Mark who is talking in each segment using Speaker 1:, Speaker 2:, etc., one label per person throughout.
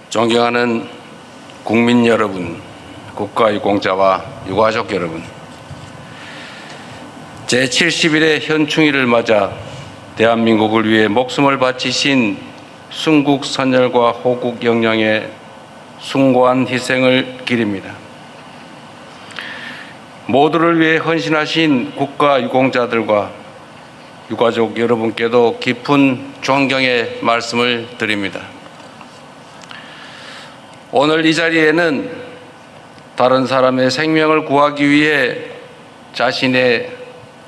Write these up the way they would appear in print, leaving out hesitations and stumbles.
Speaker 1: 존경하는 국민 여러분, 국가유공자와 유가족 여러분, 제70일의 현충일을 맞아 대한민국을 위해 목숨을 바치신 순국 선열과 호국 영령의 숭고한 희생을 기립니다. 모두를 위해 헌신하신 국가유공자들과 유가족 여러분께도 깊은 존경의 말씀을 드립니다. 오늘 이 자리에는 다른 사람의 생명을 구하기 위해 자신의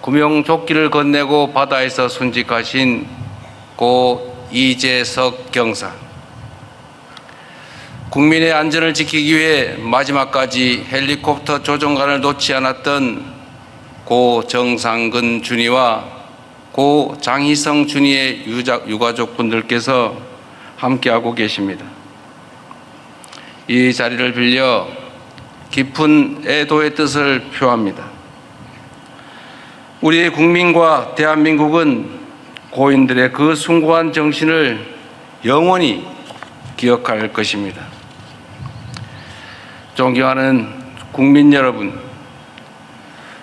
Speaker 1: 구명조끼를 건네고 바다에서 순직하신 고 이재석 경사, 국민의 안전을 지키기 위해 마지막까지 헬리콥터 조종관을 놓지 않았던 고 정상근 준이와 고 장희성 준이의 유가족분들께서 함께하고 계십니다. 이 자리를 빌려 깊은 애도의 뜻을 표합니다. 우리의 국민과 대한민국은 고인들의 그 숭고한 정신을 영원히 기억할 것입니다. 존경하는 국민 여러분,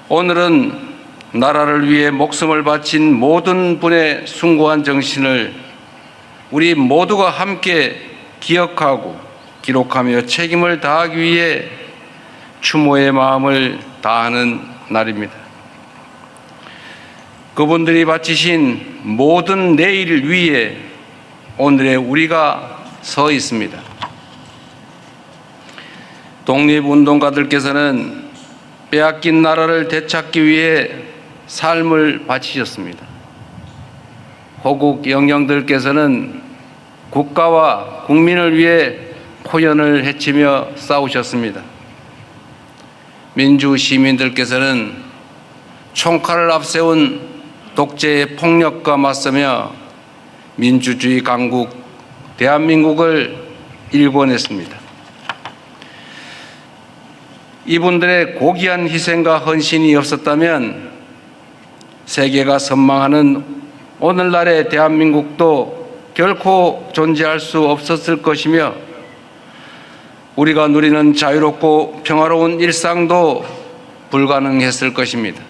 Speaker 1: 오늘은 나라를 위해 목숨을 바친 모든 분의 숭고한 정신을 우리 모두가 함께 기억하고 기록하며 책임을 다하기 위해 추모의 마음을 다하는 날입니다. 그분들이 바치신 모든 내일 위에 오늘의 우리가 서 있습니다. 독립운동가들께서는 빼앗긴 나라를 되찾기 위해 삶을 바치셨습니다. 호국 영령들께서는 국가와 국민을 위해 포연을 헤치며 싸우셨습니다. 민주 시민들께서는 총칼을 앞세운 독재의 폭력과 맞서며 민주주의 강국 대한민국을 일궈냈습니다. 이분들의 고귀한 희생과 헌신이 없었다면 세계가 선망하는 오늘날의 대한민국도 결코 존재할 수 없었을 것이며 우리가 누리는 자유롭고 평화로운 일상도 불가능했을 것입니다.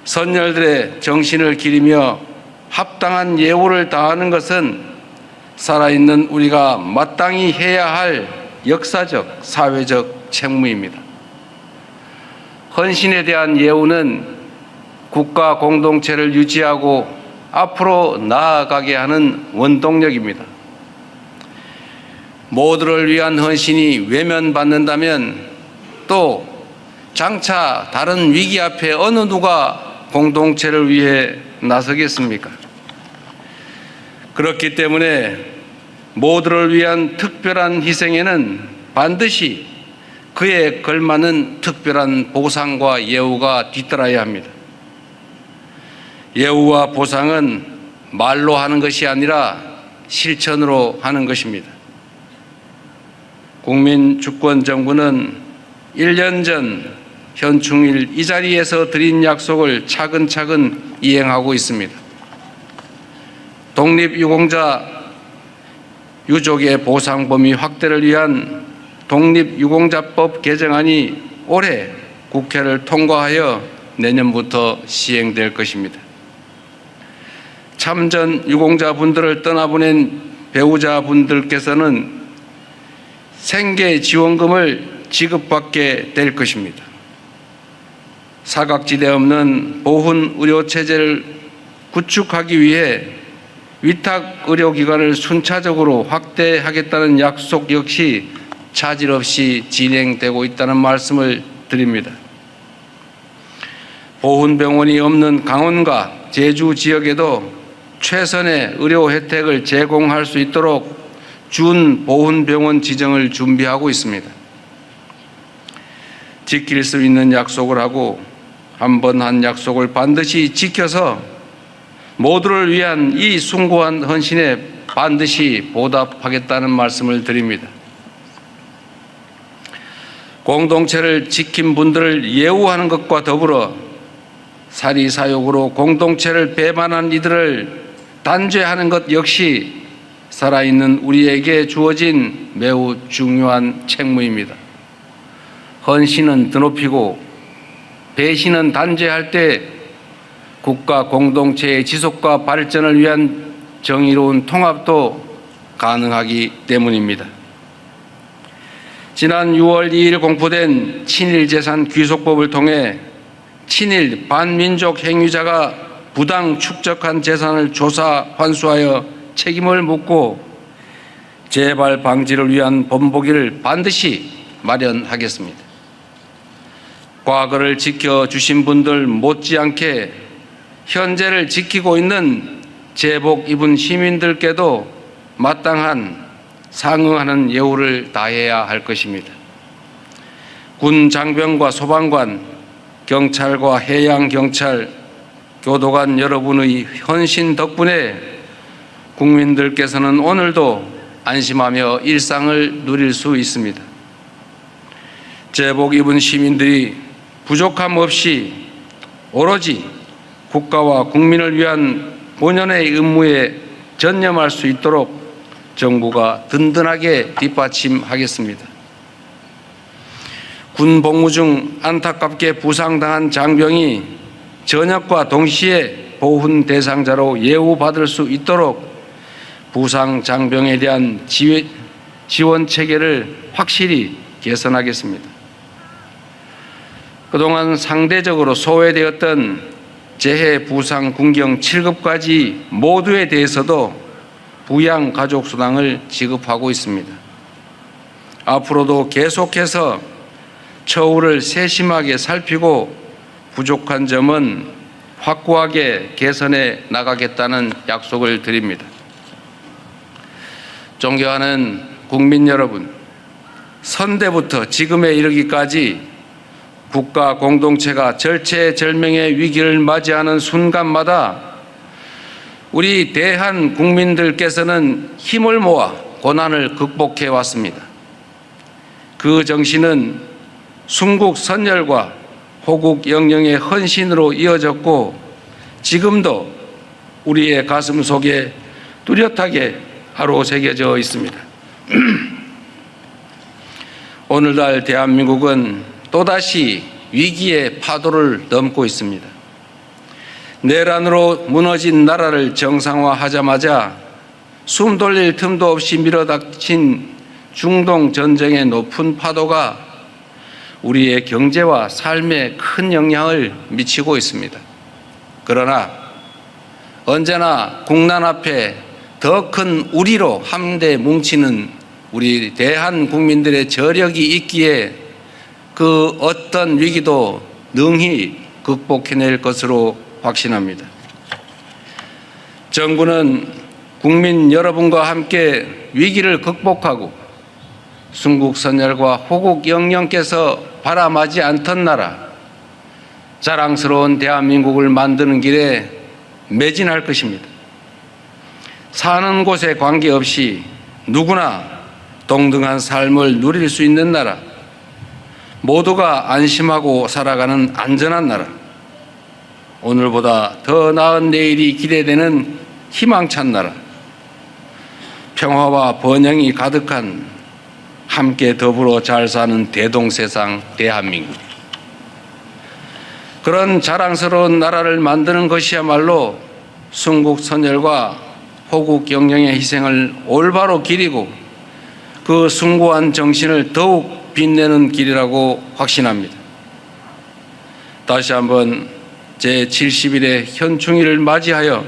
Speaker 1: 선열들의 정신을 기리며 합당한 예우를 다하는 것은 살아있는 우리가 마땅히 해야 할 역사적, 사회적 책무입니다. 헌신에 대한 예우는 국가 공동체를 유지하고 앞으로 나아가게 하는 원동력입니다. 모두를 위한 헌신이 외면받는다면 또 장차 다른 위기 앞에 어느 누가 공동체를 위해 나서겠습니까? 그렇기 때문에 모두를 위한 특별한 희생에는 반드시 그에 걸맞는 특별한 보상과 예우가 뒤따라야 합니다. 예우와 보상은 말로 하는 것이 아니라 실천으로 하는 것입니다. 국민주권정부는 1년 전 현충일 이 자리에서 드린 약속을 차근차근 이행하고 있습니다. 독립유공자 유족의 보상 범위 확대를 위한 독립유공자법 개정안이 올해 국회를 통과하여 내년부터 시행될 것입니다. 참전 유공자분들을 떠나보낸 배우자분들께서는 생계지원금을 지급받게 될 것입니다. 사각지대 없는 보훈의료체제를 구축하기 위해 위탁의료기관을 순차적으로 확대하겠다는 약속 역시 차질 없이 진행되고 있다는 말씀을 드립니다. 보훈병원이 없는 강원과 제주 지역에도 최선의 의료 혜택을 제공할 수 있도록 준보훈병원 지정을 준비하고 있습니다. 지킬 수 있는 약속을 하고 한 번 한 약속을 반드시 지켜서 모두를 위한 이 숭고한 헌신에 반드시 보답하겠다는 말씀을 드립니다. 공동체를 지킨 분들을 예우하는 것과 더불어 사리사욕으로 공동체를 배반한 이들을 단죄하는 것 역시 살아있는 우리에게 주어진 매우 중요한 책무입니다. 헌신은 드높이고 배신은 단죄할 때 국가 공동체의 지속과 발전을 위한 정의로운 통합도 가능하기 때문입니다. 지난 6월 2일 공포된 친일재산 귀속법을 통해 친일 반민족 행위자가 부당 축적한 재산을 조사 환수하여 책임을 묻고 재발 방지를 위한 본보기를 반드시 마련하겠습니다. 과거를 지켜주신 분들 못지않게 현재를 지키고 있는 제복 입은 시민들께도 마땅한 상응하는 예우를 다해야 할 것입니다. 군 장병과 소방관, 경찰과 해양경찰, 교도관 여러분의 헌신 덕분에 국민들께서는 오늘도 안심하며 일상을 누릴 수 있습니다. 제복 입은 시민들이 부족함 없이 오로지 국가와 국민을 위한 본연의 의무에 전념할 수 있도록 정부가 든든하게 뒷받침하겠습니다. 군 복무 중 안타깝게 부상당한 장병이 전역과 동시에 보훈 대상자로 예우받을 수 있도록 부상 장병에 대한 지원 체계를 확실히 개선하겠습니다. 그동안 상대적으로 소외되었던 재해 부상 군경 7급까지 모두에 대해서도 부양 가족 수당을 지급하고 있습니다. 앞으로도 계속해서 처우를 세심하게 살피고 부족한 점은 확고하게 개선해 나가겠다는 약속을 드립니다. 존경하는 국민 여러분, 선대부터 지금에 이르기까지 국가 공동체가 절체절명의 위기를 맞이하는 순간마다 우리 대한 국민들께서는 힘을 모아 고난을 극복해 왔습니다. 그 정신은 순국 선열과 호국 영령의 헌신으로 이어졌고 지금도 우리의 가슴 속에 뚜렷하게 아로새겨져 있습니다. 오늘날 대한민국은 또다시 위기의 파도를 넘고 있습니다. 내란으로 무너진 나라를 정상화하자마자 숨 돌릴 틈도 없이 밀어닥친 중동 전쟁의 높은 파도가 우리의 경제와 삶에 큰 영향을 미치고 있습니다. 그러나 언제나 국난 앞에 더 큰 우리로 함대 뭉치는 우리 대한 국민들의 저력이 있기에 그 어떤 위기도 능히 극복해낼 것으로 확신합니다. 정부는 국민 여러분과 함께 위기를 극복하고 순국선열과 호국 영령께서 바라마지 않던 나라, 자랑스러운 대한민국을 만드는 길에 매진할 것입니다. 사는 곳에 관계없이 누구나 동등한 삶을 누릴 수 있는 나라, 모두가 안심하고 살아가는 안전한 나라, 오늘보다 더 나은 내일이 기대되는 희망찬 나라, 평화와 번영이 가득한 함께 더불어 잘 사는 대동세상 대한민국, 그런 자랑스러운 나라를 만드는 것이야말로 순국선열과 호국 영령의 희생을 올바로 기리고 그 숭고한 정신을 더욱 빛내는 길이라고 확신합니다. 다시 한번 제70일의 현충일을 맞이하여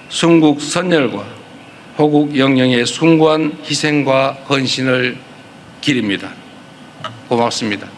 Speaker 1: 순국선열과 호국 영령의 숭고한 희생과 헌신을 기립니다. 고맙습니다.